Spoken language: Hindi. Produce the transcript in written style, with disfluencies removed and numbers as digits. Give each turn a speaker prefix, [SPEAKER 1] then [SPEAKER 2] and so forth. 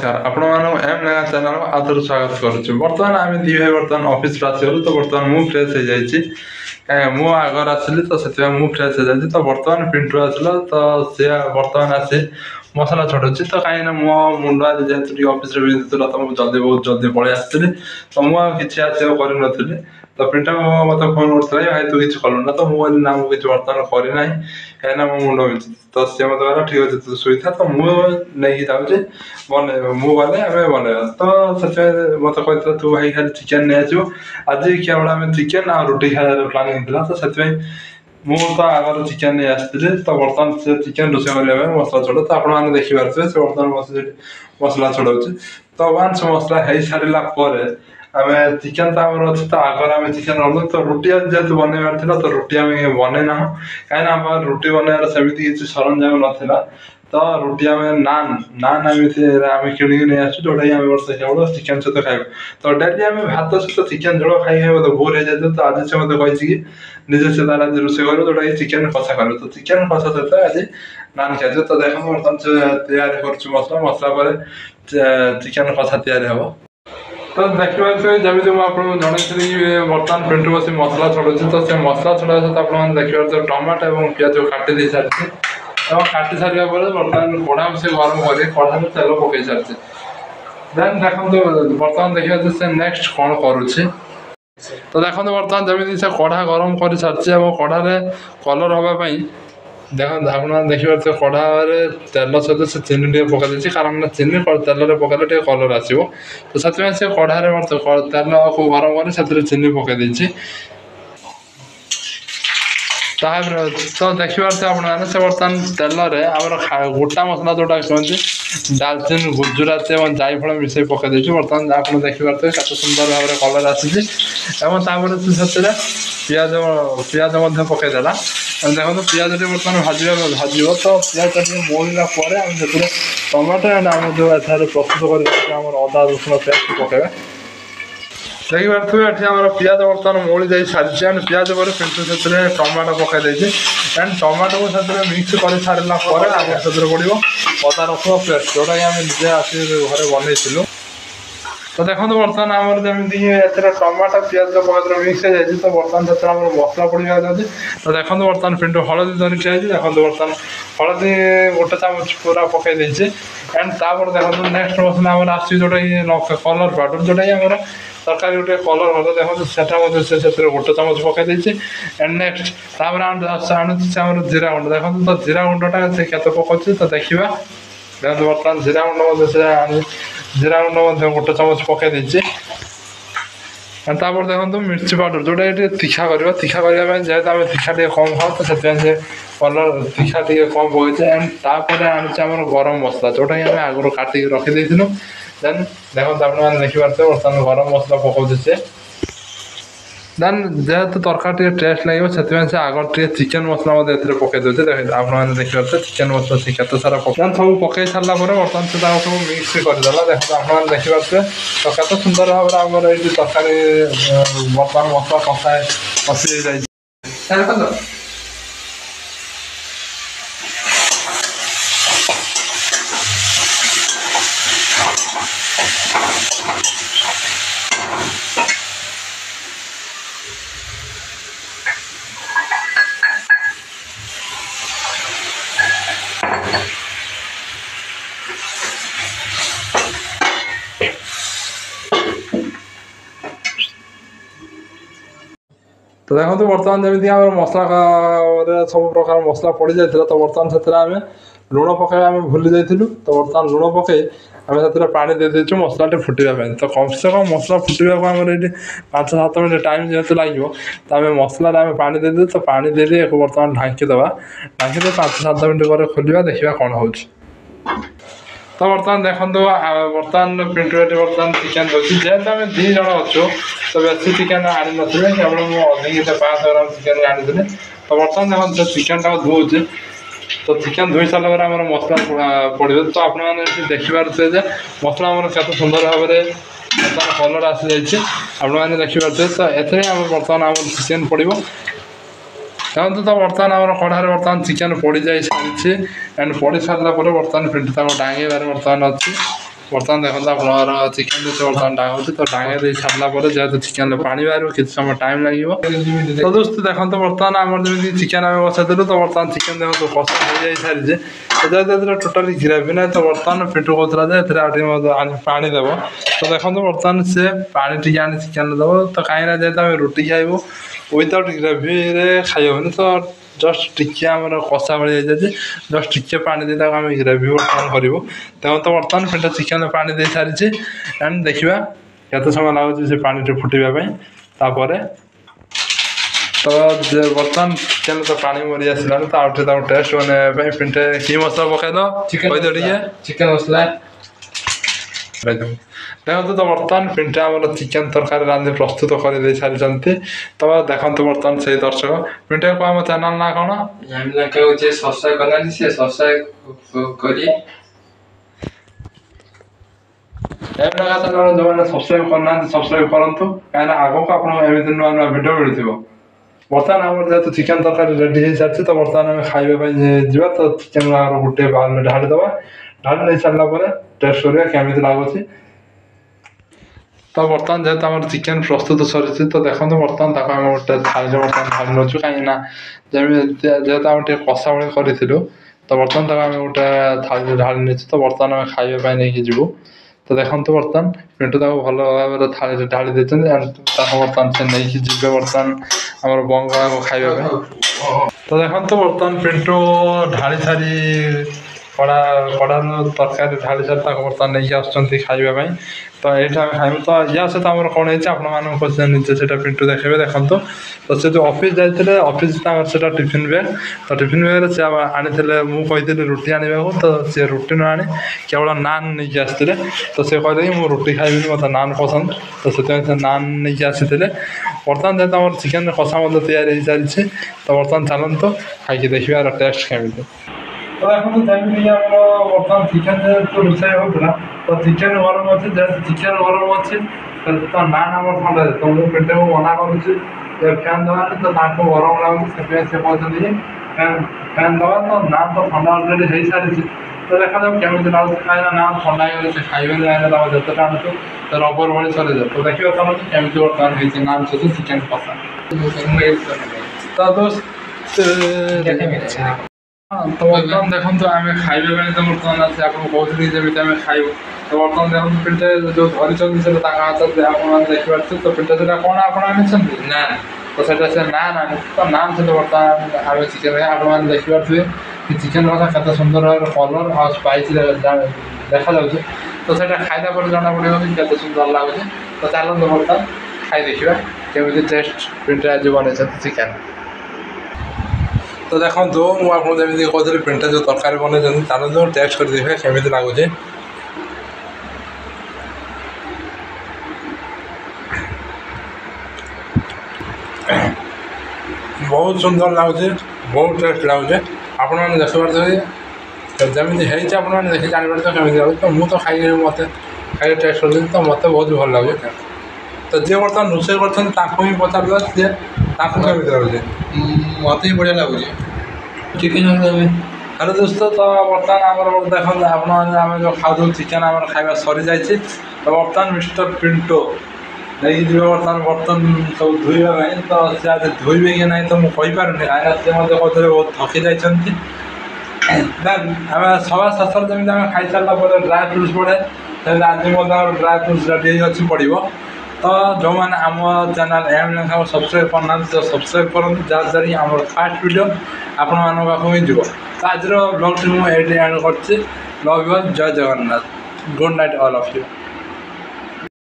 [SPEAKER 1] नमस्कार आपण एम नया चैनल आदर स्वागत करुच्ची। बर्तमान आम दी भाई बर्तमान ऑफिस आसगलु तो बर्तमान मु फ्रेश हो जाइए मु आगर आसली तो से मु फ्रेश हो जाइए। तो बर्तमान पिंटू आसला तो सी बर्तमान आसी मसला छड़ुची तो कहीं मो मुंड आज जेहतु ऑफिस बिंदुला तो जल्दी बहुत जल्दी पलि आसती तो मुझे आसा कर तो पिंटा मत फोन करता भाई तू किसी कलु ना तो मुझे ना मुझे बर्तमान करना कहीं मो मुंड मिलती तो सी मत कहला ठीक अच्छे तू शुई था तो मुझे जाऊँगी बन मुझे आम बनवा तो से मत कहता तू भाई खाली चिकेन नहीं आसो आज क्या बड़ा आम चिकेन आ रुटी खाया प्लानिंग था तो से मु तो आगर चिकेन नहीं आसती तो बर्तमान से चिकेन रोषे करने मसला छड़ा तो आपने देखिपे से बर्तमान मसला छड़ाऊँ तो वान्स मसला हो सारा आम चिकेन तो आम अच्छे तो आगर आम चिकेन रखु तो रुटी जेहतु बनवार था तो रुटी आम बनईना कहीं रुटी बनवार सेमती किसी सरंजाम नाला तो रुटी आम नान नान आम किणी नहीं आसू जोटा आम वर्ष केवल चिकेन सहित खाइबू तो डेली आम भात सहित चिकेन झोल खाई खाई मतलब बोर हो जाते तो आज से मतलब कही कि निजे से तार आज रोषे कर जोटा चिकेन कषा कर तो चिकेन कषा सहित आज नान खाई तो देखो बर्तमान से तैयारी कर मसला मसला पर चिकेन कषा तैयारी हम तो देखा जमी मुझे जनई बर्तमान पिंटू बस मसला छड़ुची तो से मसला छड़ा सहित आप देखिए टमाटो और पिज काटी दे सारी और काटी सारा बर्तमान कड़ा से गरम कर कड़ा में तेल पकई सारी देन देखो बर्तमान देखिए से नेक्स्ट कौन करुच्छे तो देखो बर्तमान जमी से कड़ा गरम कर सारी कड़े कलर हाँपाई देख आप देखिए कड़े तेल सहित से चीनी टे पकई कारण चीनी तेल पकड़े कलर आसो तो से कड़े तेल को गरम कर चीनी पकई तो देखिए से बर्तमान तेल आम गोटा मसला जोटा कहते डालचीन गुजराती और जायफल मिसे पकई बर्तमान आप देखिए कत सुंदर भाव में कलर आसी से पिज पिज पकईदेला देखो पिज बर्तमान भाज तो पिज मोड़ला टमाटो एंड आम जो प्रस्तुत कर अदा रसुण पेस्ट पकड़ा देखिए ये पिज बर्तमान मोड़ी जा सारी एंड पिज पर पिंटू से टमाटो पकई एंड टमाटो को मिक्स कर सारा आम से पड़ो अदा रसुण पेस्ट जोटा आम निजे आस घर बनई तो देखो बर्तमान आमर जमी टमाटो पिज पकड़ मिक्स हो जाए तो बर्तमान से मसला पड़ा जाए तो देखो बर्तमान पिंटू हलदी धरिक आई देखो बर्तमान हलदी गोटे चामच पूरा पकई एंड तापर देखो नेक्स्ट मसला आम आस जोटा कलर पाउडर जोटा आम तरकारी गोटे कलर हल देखो से गोटे चामच पकई एंड नेक्स्ट आणुचे जीरा गुंड देखो तो जीरा गुंडा से केत पकाउे तो देखा देखो बर्तमान जीरा गुंड से जीरा गुंड गोटे चामच पकई तापर देखो मिर्ची पाउडर जोटा ये तीखा करवा तीखा करने जेहतु आम तीखा टे कम खाओ तो से कलर तीखा टे कम पकड़े एंड तापर आम गरम मसला जोटा आम आगुरी काटिक रखी देन देखो आपने देखिपे बर्तमान गरम मसला पकाउे देन जेहतु तरकारी टेस्ट लगे से आगर टे चिकेन मसला पकई देते आपने देखिए चिकेन मसला से केत सारा सब पकई सारा बर्तमान से सब मिक्स करदेला देखो आपने देखिपे तो केत सुंदर भाव में आमर ये तरकारी बर्तमान मसला कषी जाए तो देखो तो बर्तमान जमी मसला सब प्रकार मसला पड़ जाता तो बर्तमान से आम लुण पकड़ आम भूली जाइलु तो बर्तमान लुण पकई आम से पा दे देचु मसला फुटापी तो कम से कम मसला फुटा को आम ये 5-7 मिनट टाइम जेहतु लगे तो आम मसला आम पा दे तो पा दे बर्तमान ढांकीदे 5-7 मिनट पर खोलिया देखा कौन हो तो बर्तमान देखो बर्तमान पिंटू बर्तमान चिकेन दूसरी जेहतु आम 2 जन अच्छु तो बेसी चिकेन आनी ना केवल मुझे 500 ग्राम चिकेन आनी तो बर्तमान देखो चिकेन टाक धोचे तो चिकेन धोई सारा पर आम मसला पड़े तो आपने देखिपे मसला आम केत सुंदर भाव में कलर आसी जाइए आपने देखिपे तो ये बर्तमान आम चिकेन पड़ो देखो तो बर्तमान आम कड़ारे बर्तमान चिकेन पड़ जा सारी एंड पड़ सारा बर्तमान पिंटू डांगे बर्तमान अच्छी बर्तमान देखते आपंकर चिकेन जो बर्तमान डांगुची तो डांगे दे सारा पर जेहतु चिकेन पानी बाहर कि समय टाइम लगे तो दोस्त देखते बर्तमान आम जमी चिकेन आम बसैलु तो बर्तमान चिकेन देखो कषा हो जाए सारी तो जेहतु टोटाली ग्रेवी ना तो बर्तमान पिंटू कहला पानी देव तो देखो बर्तमान से पानी टी आनी चिकेन देव तो कहीं जेहतु आम रुटी खाइबू विदाउट ग्रेवी खाइबनी तो जस्ट टिके आम कषा भाई जाए जस्ट टिके पानी दे आम ग्रेवी बर्तमान करूँ तेज तो बर्तमान पिंटू चिकेन पानी दे सारी एंड देखा केते समय लगुच से पानी फुटापी तापर तो बर्तमान चिकेन तो पानी मरी आसला तो आउे टेस्ट बन पिंटे कि मसला पकड़ चिकेन मसला देखो तो बर्तमान पिंटे आम चिकेन तरकारी रांधि प्रस्तुत कर सारी तो देखो बर्तमान से दर्शक पिंटे को आम चैनल ना कौन
[SPEAKER 2] सब्सक्राइब करना से सब्सक्राइब करिए
[SPEAKER 1] जो सब्सक्राइब करना सब्सक्राइब करूँ कहीं आग को आपको नुआ नुआ भिड मिलूँ बर्तमान आम जेहतु चिकेन तरकारी रेडी हो सारी तो बर्तमान आम खाइबा जा तो चिकेन गोटे बाउल ढालीदे ढाली नहीं सारापर टेस्ट करा केमी लगुच तो बर्तमान जेहतु आम चिकेन प्रस्तुत सरी तो देखो बर्तमान आम गोटे थाली बर्तमान ढाली नचु कहीं जमी जेहतु आम कषा भाई करूँ तो बर्तमान आम गोटे थाली ढाली नहीं तो बर्तमान आम खाइबा नहीं जीवु तो देखते बर्तमान पिंटू भल भाव थाली ढाली देते बर्तमान से नहीं जी बर्तमान आम बंगला को खाइबा तो देखते बर्तमान पिंटू ढाली सारी कड़ा तरकारी ढाली सारी बर्तमान नहीं आसुँच खाइबा तो ये खाइबू तो या सहित आम कौन है निजे से पिंटू देखे देखो तो से जो ऑफिस जाते ऑफिस से टिफिन बैग तो टिफिन बैग से आनी मुझे रुटी आने तो सी रुटी न आनी केवल नान नहीं आसते तो से कहले कि मुझे रुटी खाइबी मतलब नान पसंद तो से नान नहीं आसी बर्तमान जेहतु आम चिकेन कषा तैयारी सारी तो बर्तमान चलते खाई देखिए टेस्ट केमी तो देखो जमी आम बर्तमान चिकेन जो रोषे होता तो चिकेन गरम अच्छे जेहतु चिकेन गरम अच्छे तो नान आम ठंडा तो मुझे पेटे को मना करुच्ची फैन देवानी तो गरम लगुच से कहते फैन दवा तो नान तो ठंडा अलरेडी हो सारी तो देखा जाए केमी लगुच कहीं नान ठंडा हो खाइबे जिते आनु तो रबर भाई सर तो देखिए चलते केमी बर्तमान होती नान सहित चिकेन कषा तो दोस्त तो बर्तमान देखो आम खाइबा तो बर्तमान आज आपको कहते जमी आम खाइबू तो बर्तमान देखो पिंटे जो धरी से हाथ देखिए तो पिंटे से कौन आप ना तो से नान आने तो नान से बर्तमान आम चिकेन आपने देखिपे कि चिकेन कषा के सुंदर भाव कलर और स्पाइस देखा जाऊँगी तो से खाइला पर जना पड़ो कि केते सुंदर लगुच तो चलते बर्तमान खाई देखा केमी टेस्ट पिंटे आज बन चिकेन तो देखो मुझे जमी कहते पिंटे जो तरकारी बनई चलो टेस्ट कर देखा केमी लगुच बहुत सुंदर लगुच बहुत टेस्ट लगुच आपण मैंने देखिए जमी है देखिए जानवर तो केमी लगुच तो मुझे खाई मत खाई टेस्ट कर तो मत बहुत भल लगुच तो जी बर्तमान रोषे कर पचार सी केमी लगुच
[SPEAKER 2] मत ही बढ़िया लगुच चिकेन
[SPEAKER 1] हेलो दोस्तों तो बर्तमान आम देखते आप जो खाऊ चिकेन आम खाଇବା सरी जाइए तो बर्तमान मिस्टर पिंटू नहीं जी बर्तमान बर्तन सब धोइबा तो से आज धोइबे कि ना तो मुझे पारे से कहते बहुत थकी जाइए आम सभा शेष जमी आम खाई सारा ड्राए फ्रुट्स पड़े आज ड्राए फ्रुट्स रेडी अच्छी पड़ो तो जो मैंने आम चैनल एम लेखा सब्सक्राइब करना तो सब्सक्राइब करूँ जहाँद्वारा आम फास्ट वीडियो आपण पाखक ही जीव तो आज ब्लॉग टी मुझे एंड कर लव यू जय Jagannath good night all of you.